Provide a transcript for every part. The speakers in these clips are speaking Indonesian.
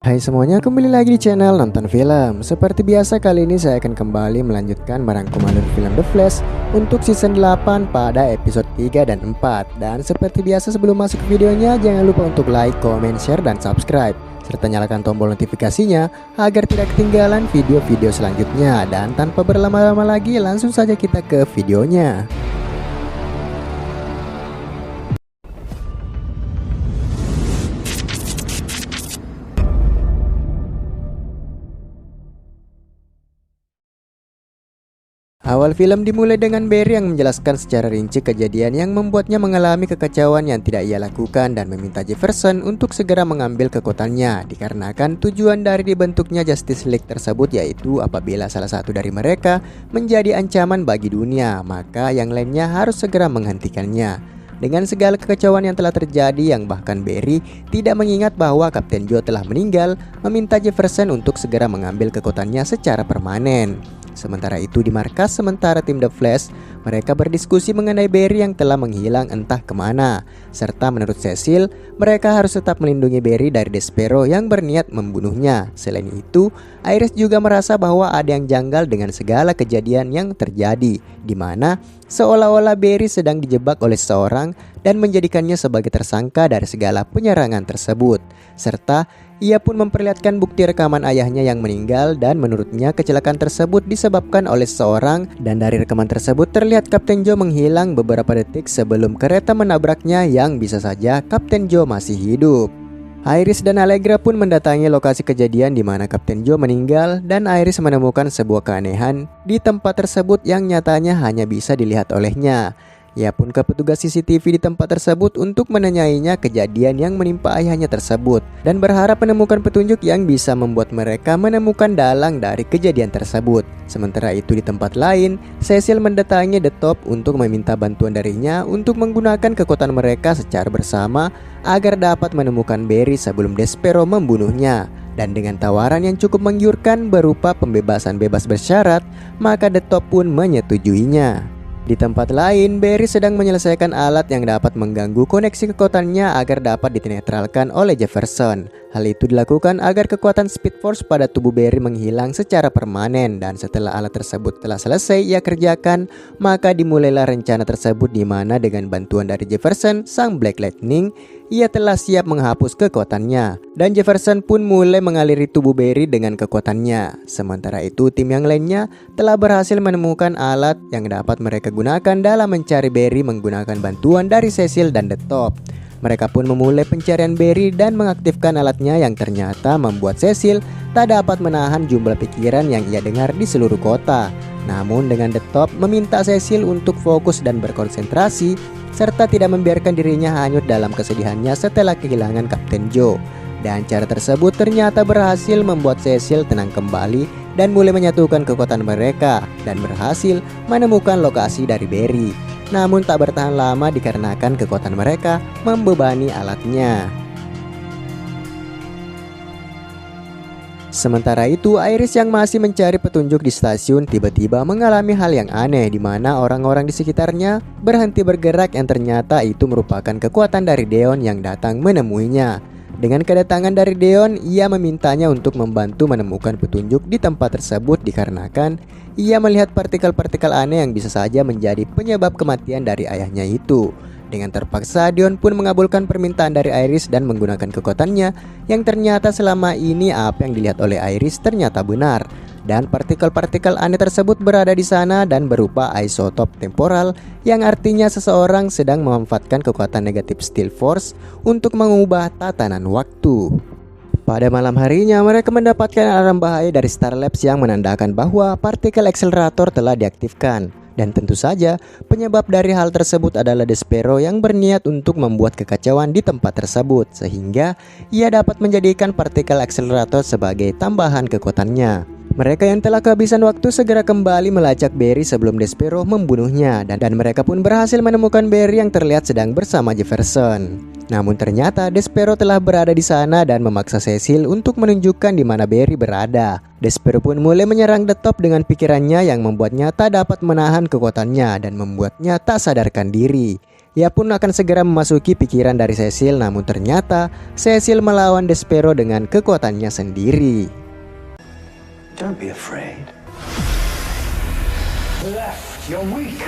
Hai semuanya, kembali lagi di channel Nonton Film. Seperti biasa kali ini saya akan kembali melanjutkan merangkum alur film The Flash untuk season 8 pada episode 3 dan 4. Dan seperti biasa sebelum masuk ke videonya, jangan lupa untuk like, comment, share, dan subscribe serta nyalakan tombol notifikasinya agar tidak ketinggalan video-video selanjutnya. Dan tanpa berlama-lama lagi, langsung saja kita ke videonya. Awal film dimulai dengan Barry yang menjelaskan secara rinci kejadian yang membuatnya mengalami kekacauan yang tidak ia lakukan dan meminta Jefferson untuk segera mengambil kekuatannya dikarenakan tujuan dari dibentuknya Justice League tersebut yaitu apabila salah satu dari mereka menjadi ancaman bagi dunia, maka yang lainnya harus segera menghentikannya. Dengan segala kekacauan yang telah terjadi yang bahkan Barry tidak mengingat bahwa Kapten Joe telah meninggal, meminta Jefferson untuk segera mengambil kekuatannya secara permanen. Sementara itu di markas sementara tim The Flash, mereka berdiskusi mengenai Barry yang telah menghilang entah kemana. Serta menurut Cecil, mereka harus tetap melindungi Barry dari Despero yang berniat membunuhnya. Selain itu, Iris juga merasa bahwa ada yang janggal dengan segala kejadian yang terjadi, di mana seolah-olah Barry sedang dijebak oleh seseorang dan menjadikannya sebagai tersangka dari segala penyerangan tersebut. Serta ia pun memperlihatkan bukti rekaman ayahnya yang meninggal dan menurutnya kecelakaan tersebut disebabkan oleh seseorang, dan dari rekaman tersebut terlihat Kapten Joe menghilang beberapa detik sebelum kereta menabraknya yang bisa saja Kapten Joe masih hidup. Iris dan Allegra pun mendatangi lokasi kejadian di mana Kapten Joe meninggal dan Iris menemukan sebuah keanehan di tempat tersebut yang nyatanya hanya bisa dilihat olehnya. Ia pun ke petugas CCTV di tempat tersebut untuk menanyainya kejadian yang menimpa ayahnya tersebut dan berharap menemukan petunjuk yang bisa membuat mereka menemukan dalang dari kejadian tersebut. Sementara itu di tempat lain, Cecil mendatangi The Top untuk meminta bantuan darinya untuk menggunakan kekuatan mereka secara bersama agar dapat menemukan Barry sebelum Despero membunuhnya. Dan dengan tawaran yang cukup menggiurkan berupa pembebasan bebas bersyarat, maka The Top pun menyetujuinya. Di tempat lain, Barry sedang menyelesaikan alat yang dapat mengganggu koneksi kekuatannya agar dapat dinetralkan oleh Jefferson. Hal itu dilakukan agar kekuatan Speed Force pada tubuh Barry menghilang secara permanen, dan setelah alat tersebut telah selesai ia kerjakan, maka dimulailah rencana tersebut di mana dengan bantuan dari Jefferson, sang Black Lightning, ia telah siap menghapus kekuatannya, dan Jefferson pun mulai mengaliri tubuh Barry dengan kekuatannya. Sementara itu tim yang lainnya telah berhasil menemukan alat yang dapat mereka gunakan dalam mencari Barry menggunakan bantuan dari Cecil dan The Top. Mereka pun memulai pencarian Barry dan mengaktifkan alatnya yang ternyata membuat Cecil tak dapat menahan jumlah pikiran yang ia dengar di seluruh kota. Namun dengan The Top meminta Cecil untuk fokus dan berkonsentrasi serta tidak membiarkan dirinya hanyut dalam kesedihannya setelah kehilangan Kapten Joe. Dan cara tersebut ternyata berhasil membuat Cecil tenang kembali dan mulai menyatukan kekuatan mereka dan berhasil menemukan lokasi dari Barry. Namun tak bertahan lama dikarenakan kekuatan mereka membebani alatnya. Sementara itu, Iris yang masih mencari petunjuk di stasiun tiba-tiba mengalami hal yang aneh di mana orang-orang di sekitarnya berhenti bergerak yang ternyata itu merupakan kekuatan dari Deon yang datang menemuinya. Dengan kedatangan dari Deon, ia memintanya untuk membantu menemukan petunjuk di tempat tersebut dikarenakan ia melihat partikel-partikel aneh yang bisa saja menjadi penyebab kematian dari ayahnya itu. Dengan terpaksa, Deon pun mengabulkan permintaan dari Iris dan menggunakan kekuatannya yang ternyata selama ini apa yang dilihat oleh Iris ternyata benar. Dan partikel-partikel aneh tersebut berada di sana dan berupa isotop temporal yang artinya seseorang sedang memanfaatkan kekuatan negatif Steel Force untuk mengubah tatanan waktu. Pada malam harinya mereka mendapatkan alarm bahaya dari Star Labs yang menandakan bahwa partikel akselerator telah diaktifkan. Dan tentu saja penyebab dari hal tersebut adalah Despero yang berniat untuk membuat kekacauan di tempat tersebut sehingga ia dapat menjadikan partikel akselerator sebagai tambahan kekuatannya. Mereka yang telah kehabisan waktu segera kembali melacak Barry sebelum Despero membunuhnya dan mereka pun berhasil menemukan Barry yang terlihat sedang bersama Jefferson. Namun ternyata Despero telah berada di sana dan memaksa Cecil untuk menunjukkan di mana Barry berada. Despero pun mulai menyerang The Top dengan pikirannya yang membuatnya tak dapat menahan kekuatannya dan membuatnya tak sadarkan diri. Ia pun akan segera memasuki pikiran dari Cecil, namun ternyata Cecil melawan Despero dengan kekuatannya sendiri. Don't be afraid. Left, you're weak.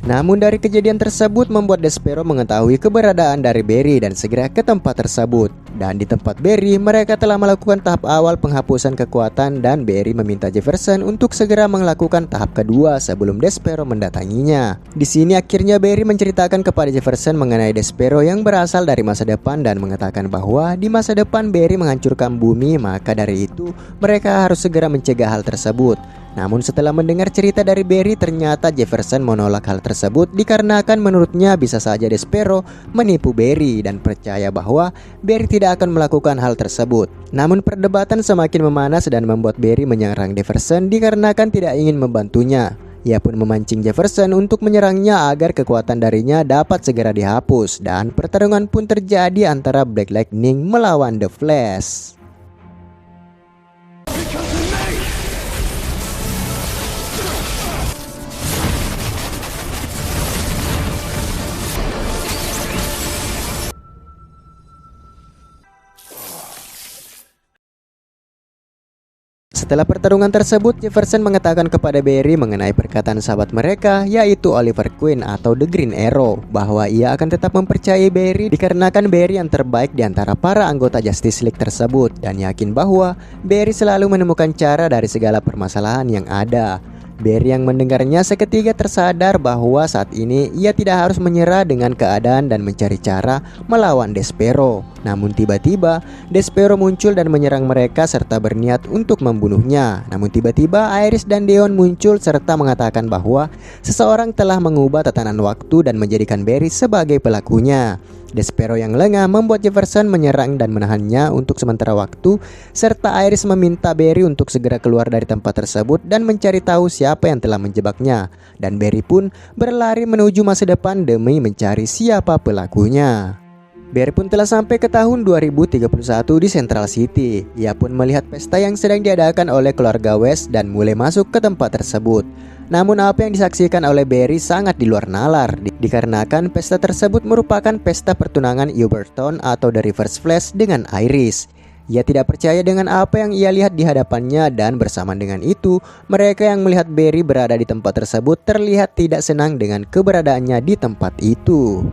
Namun dari kejadian tersebut membuat Despero mengetahui keberadaan dari Barry dan segera ke tempat tersebut. Dan di tempat Barry, mereka telah melakukan tahap awal penghapusan kekuatan dan Barry meminta Jefferson untuk segera melakukan tahap kedua sebelum Despero mendatanginya. Di sini akhirnya Barry menceritakan kepada Jefferson mengenai Despero yang berasal dari masa depan dan mengatakan bahwa di masa depan Barry menghancurkan bumi, maka dari itu mereka harus segera mencegah hal tersebut. Namun setelah mendengar cerita dari Barry, ternyata Jefferson menolak hal tersebut dikarenakan menurutnya bisa saja Despero menipu Barry dan percaya bahwa Barry tidak akan melakukan hal tersebut. Namun perdebatan semakin memanas dan membuat Barry menyerang Jefferson dikarenakan tidak ingin membantunya. Ia pun memancing Jefferson untuk menyerangnya agar kekuatan darinya dapat segera dihapus, dan pertarungan pun terjadi antara Black Lightning melawan The Flash. Setelah pertarungan tersebut, Jefferson mengatakan kepada Barry mengenai perkataan sahabat mereka, yaitu Oliver Queen atau The Green Arrow, bahwa ia akan tetap mempercayai Barry dikarenakan Barry yang terbaik di antara para anggota Justice League tersebut, dan yakin bahwa Barry selalu menemukan cara dari segala permasalahan yang ada. Barry yang mendengarnya seketika tersadar bahwa saat ini ia tidak harus menyerah dengan keadaan dan mencari cara melawan Despero. Namun tiba-tiba Despero muncul dan menyerang mereka serta berniat untuk membunuhnya. Namun tiba-tiba Iris dan Deon muncul serta mengatakan bahwa seseorang telah mengubah tatanan waktu dan menjadikan Barry sebagai pelakunya. Despero yang lengah membuat Jefferson menyerang dan menahannya untuk sementara waktu, serta Iris meminta Barry untuk segera keluar dari tempat tersebut dan mencari tahu siapa yang telah menjebaknya. Dan Barry pun berlari menuju masa depan demi mencari siapa pelakunya. Barry pun telah sampai ke tahun 2031 di Central City. Ia pun melihat pesta yang sedang diadakan oleh keluarga West dan mulai masuk ke tempat tersebut. Namun apa yang disaksikan oleh Barry sangat di luar nalar, dikarenakan pesta tersebut merupakan pesta pertunangan Uberton atau The Reverse Flash dengan Iris. Ia tidak percaya dengan apa yang ia lihat di hadapannya, dan bersamaan dengan itu, mereka yang melihat Barry berada di tempat tersebut terlihat tidak senang dengan keberadaannya di tempat itu.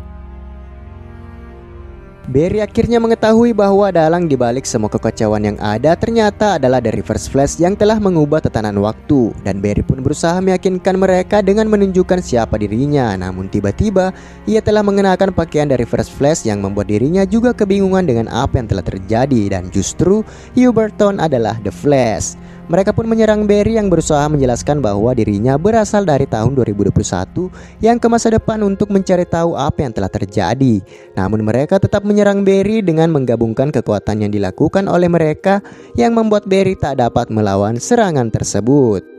Barry akhirnya mengetahui bahwa dalang dibalik semua kekacauan yang ada ternyata adalah The Reverse Flash yang telah mengubah tatanan waktu, dan Barry pun berusaha meyakinkan mereka dengan menunjukkan siapa dirinya. Namun tiba-tiba ia telah mengenakan pakaian The Reverse Flash yang membuat dirinya juga kebingungan dengan apa yang telah terjadi, dan justru Uberton adalah The Flash. Mereka pun menyerang Barry yang berusaha menjelaskan bahwa dirinya berasal dari tahun 2021 yang ke masa depan untuk mencari tahu apa yang telah terjadi. Namun mereka tetap menyerang Barry dengan menggabungkan kekuatan yang dilakukan oleh mereka yang membuat Barry tak dapat melawan serangan tersebut.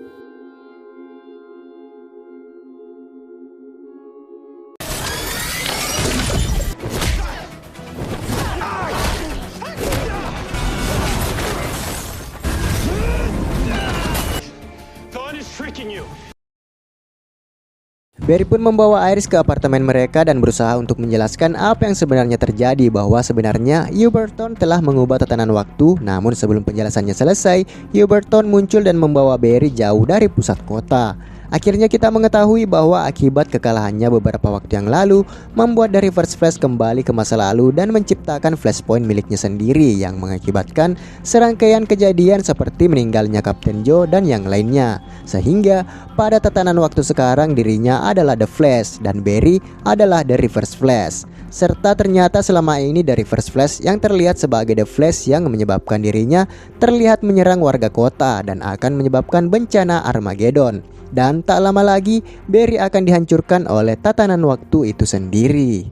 Barry pun membawa Iris ke apartemen mereka dan berusaha untuk menjelaskan apa yang sebenarnya terjadi, bahwa sebenarnya Uberton telah mengubah tatanan waktu. Namun sebelum penjelasannya selesai, Uberton muncul dan membawa Barry jauh dari pusat kota. Akhirnya kita mengetahui bahwa akibat kekalahannya beberapa waktu yang lalu membuat The Reverse Flash kembali ke masa lalu dan menciptakan flashpoint miliknya sendiri yang mengakibatkan serangkaian kejadian seperti meninggalnya Kapten Joe dan yang lainnya. Sehingga pada tatanan waktu sekarang dirinya adalah The Flash dan Barry adalah The Reverse Flash. Serta ternyata selama ini The Reverse Flash yang terlihat sebagai The Flash yang menyebabkan dirinya terlihat menyerang warga kota dan akan menyebabkan bencana Armageddon. Dan tak lama lagi Barry akan dihancurkan oleh tatanan waktu itu sendiri.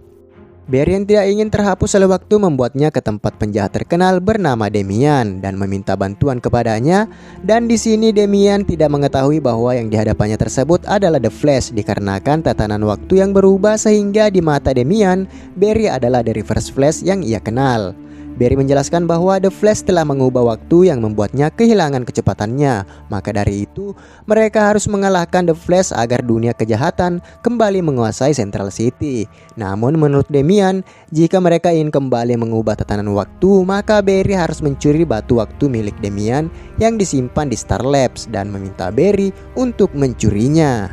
Barry yang tidak ingin terhapus oleh waktu membuatnya ke tempat penjahat terkenal bernama Damian dan meminta bantuan kepadanya. Dan di sini Damian tidak mengetahui bahwa yang dihadapannya tersebut adalah The Flash dikarenakan tatanan waktu yang berubah, sehingga di mata Damian, Barry adalah The Reverse Flash yang ia kenal. Barry menjelaskan bahwa The Flash telah mengubah waktu yang membuatnya kehilangan kecepatannya. Maka dari itu, mereka harus mengalahkan The Flash agar dunia kejahatan kembali menguasai Central City. Namun menurut Damian, jika mereka ingin kembali mengubah tatanan waktu, maka Barry harus mencuri batu waktu milik Damian yang disimpan di Star Labs dan meminta Barry untuk mencurinya.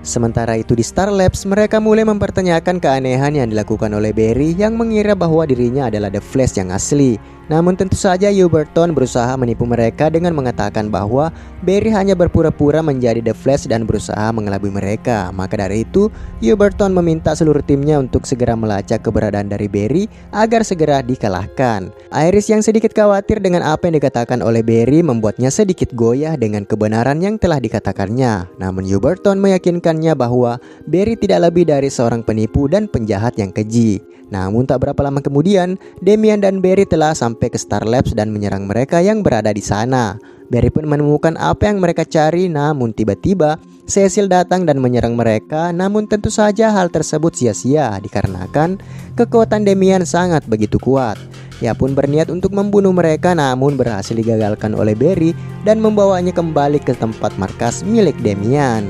Sementara itu di Star Labs, mereka mulai mempertanyakan keanehan yang dilakukan oleh Barry yang mengira bahwa dirinya adalah The Flash yang asli. Namun tentu saja Huberton berusaha menipu mereka dengan mengatakan bahwa Barry hanya berpura-pura menjadi The Flash dan berusaha mengelabui mereka. Maka dari itu, Huberton meminta seluruh timnya untuk segera melacak keberadaan dari Barry agar segera dikalahkan. Iris yang sedikit khawatir dengan apa yang dikatakan oleh Barry membuatnya sedikit goyah dengan kebenaran yang telah dikatakannya. Namun Huberton meyakinkannya bahwa Barry tidak lebih dari seorang penipu dan penjahat yang keji. Namun tak berapa lama kemudian, Damian dan Barry telah sampai ke Star Labs dan menyerang mereka yang berada di sana. Barry pun menemukan apa yang mereka cari, namun tiba-tiba Cecil datang dan menyerang mereka. Namun tentu saja hal tersebut sia-sia dikarenakan kekuatan Damian sangat begitu kuat. Ia pun berniat untuk membunuh mereka, namun berhasil digagalkan oleh Barry dan membawanya kembali ke tempat markas milik Damian.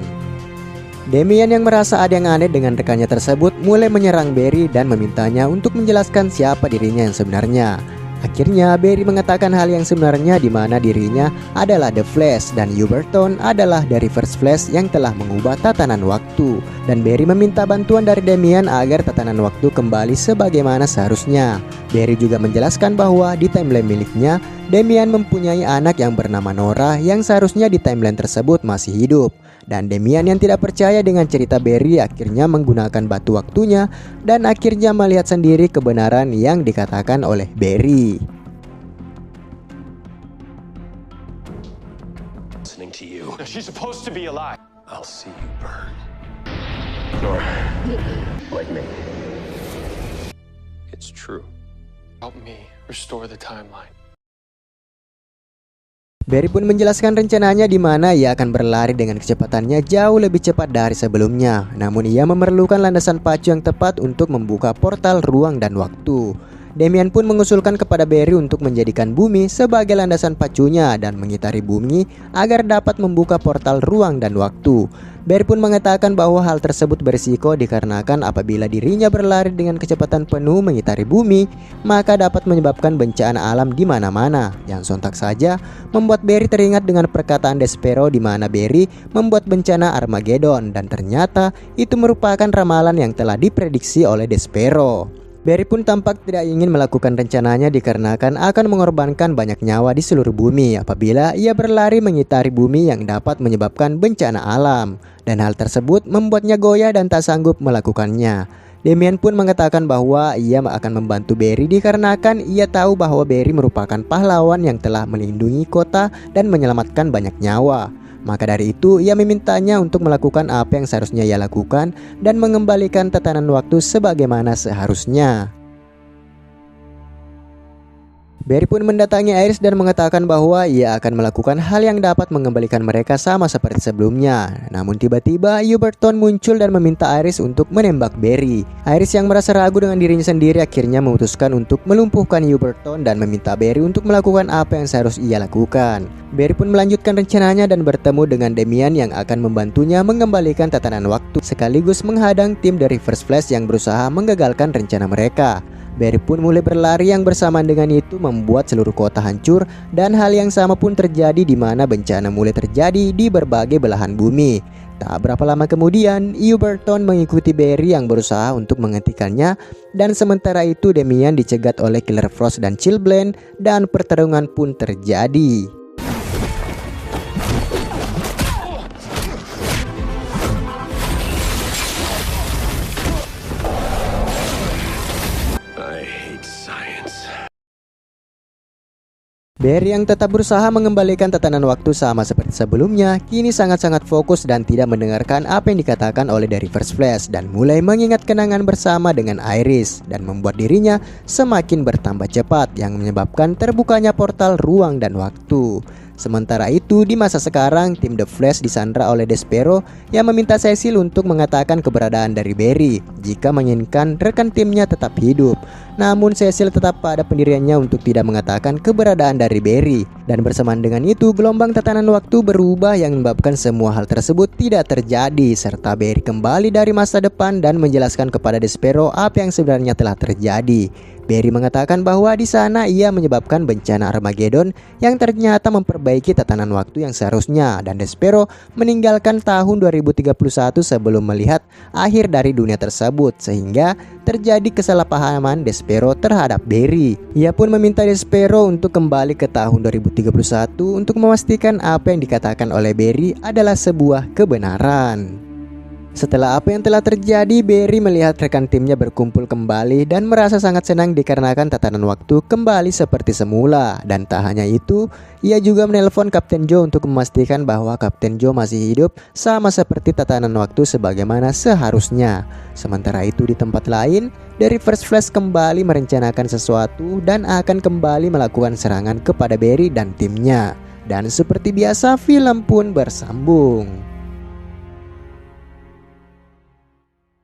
Damian yang merasa ada yang aneh dengan rekannya tersebut mulai menyerang Barry dan memintanya untuk menjelaskan siapa dirinya yang sebenarnya. Akhirnya Barry mengatakan hal yang sebenarnya, di mana dirinya adalah The Flash dan Huberton adalah dari First Flash yang telah mengubah tatanan waktu. Dan Barry meminta bantuan dari Damian agar tatanan waktu kembali sebagaimana seharusnya. Barry juga menjelaskan bahwa di timeline miliknya, Damian mempunyai anak yang bernama Nora yang seharusnya di timeline tersebut masih hidup. Dan Damian yang tidak percaya dengan cerita Barry akhirnya menggunakan batu waktunya dan akhirnya melihat sendiri kebenaran yang dikatakan oleh Barry. Listening to you. No, she's supposed to be alive. I'll see you burn. Nora, like me. It's true. Help me restore the timeline. Barry pun menjelaskan rencananya, di mana ia akan berlari dengan kecepatannya jauh lebih cepat dari sebelumnya. Namun ia memerlukan landasan pacu yang tepat untuk membuka portal ruang dan waktu. Damian pun mengusulkan kepada Barry untuk menjadikan bumi sebagai landasan pacunya dan mengitari bumi agar dapat membuka portal ruang dan waktu. Barry pun mengatakan bahwa hal tersebut berisiko dikarenakan apabila dirinya berlari dengan kecepatan penuh mengitari bumi, maka dapat menyebabkan bencana alam di mana-mana. Yang sontak saja membuat Barry teringat dengan perkataan Despero, di mana Barry membuat bencana Armageddon, dan ternyata itu merupakan ramalan yang telah diprediksi oleh Despero. Barry pun tampak tidak ingin melakukan rencananya dikarenakan akan mengorbankan banyak nyawa di seluruh bumi apabila ia berlari mengitari bumi yang dapat menyebabkan bencana alam. Dan hal tersebut membuatnya goyah dan tak sanggup melakukannya. Damian pun mengatakan bahwa ia akan membantu Barry dikarenakan ia tahu bahwa Barry merupakan pahlawan yang telah melindungi kota dan menyelamatkan banyak nyawa. Maka dari itu ia memintanya untuk melakukan apa yang seharusnya ia lakukan dan mengembalikan tatanan waktu sebagaimana seharusnya. Barry pun mendatangi Iris dan mengatakan bahwa ia akan melakukan hal yang dapat mengembalikan mereka sama seperti sebelumnya. Namun tiba-tiba Huberton muncul dan meminta Iris untuk menembak Barry. Iris yang merasa ragu dengan dirinya sendiri akhirnya memutuskan untuk melumpuhkan Huberton dan meminta Barry untuk melakukan apa yang seharusnya ia lakukan. Barry pun melanjutkan rencananya dan bertemu dengan Damian yang akan membantunya mengembalikan tatanan waktu sekaligus menghadang tim dari First Flash yang berusaha menggagalkan rencana mereka. Barry pun mulai berlari yang bersamaan dengan itu membuat seluruh kota hancur dan hal yang sama pun terjadi di mana bencana mulai terjadi di berbagai belahan bumi. Tak berapa lama kemudian, Huberton mengikuti Barry yang berusaha untuk menghentikannya dan sementara itu Damian dicegat oleh Killer Frost dan Chilblain dan pertarungan pun terjadi. Barry yang tetap berusaha mengembalikan tatanan waktu sama seperti sebelumnya, kini sangat-sangat fokus dan tidak mendengarkan apa yang dikatakan oleh dari First Flash dan mulai mengingat kenangan bersama dengan Iris dan membuat dirinya semakin bertambah cepat yang menyebabkan terbukanya portal ruang dan waktu. Sementara itu di masa sekarang tim The Flash disandra oleh Despero yang meminta Cecil untuk mengatakan keberadaan dari Barry jika menginginkan rekan timnya tetap hidup. Namun Cecil tetap pada pendiriannya untuk tidak mengatakan keberadaan dari Barry. Dan bersamaan dengan itu, gelombang tatanan waktu berubah yang menyebabkan semua hal tersebut tidak terjadi, serta Barry kembali dari masa depan dan menjelaskan kepada Despero apa yang sebenarnya telah terjadi. Barry mengatakan bahwa di sana ia menyebabkan bencana Armageddon yang ternyata memperbaiki tatanan waktu yang seharusnya, dan Despero meninggalkan tahun 2031 sebelum melihat akhir dari dunia tersebut, sehingga terjadi kesalahpahaman Despero terhadap Barry. Ia pun meminta Despero untuk kembali ke tahun 2031 untuk memastikan apa yang dikatakan oleh Barry adalah sebuah kebenaran. Setelah apa yang telah terjadi, Barry melihat rekan timnya berkumpul kembali dan merasa sangat senang dikarenakan tatanan waktu kembali seperti semula. Dan tak hanya itu, ia juga menelpon Kapten Joe untuk memastikan bahwa Kapten Joe masih hidup sama seperti tatanan waktu sebagaimana seharusnya. Sementara itu di tempat lain, The Reverse Flash kembali merencanakan sesuatu dan akan kembali melakukan serangan kepada Barry dan timnya. Dan seperti biasa, film pun bersambung.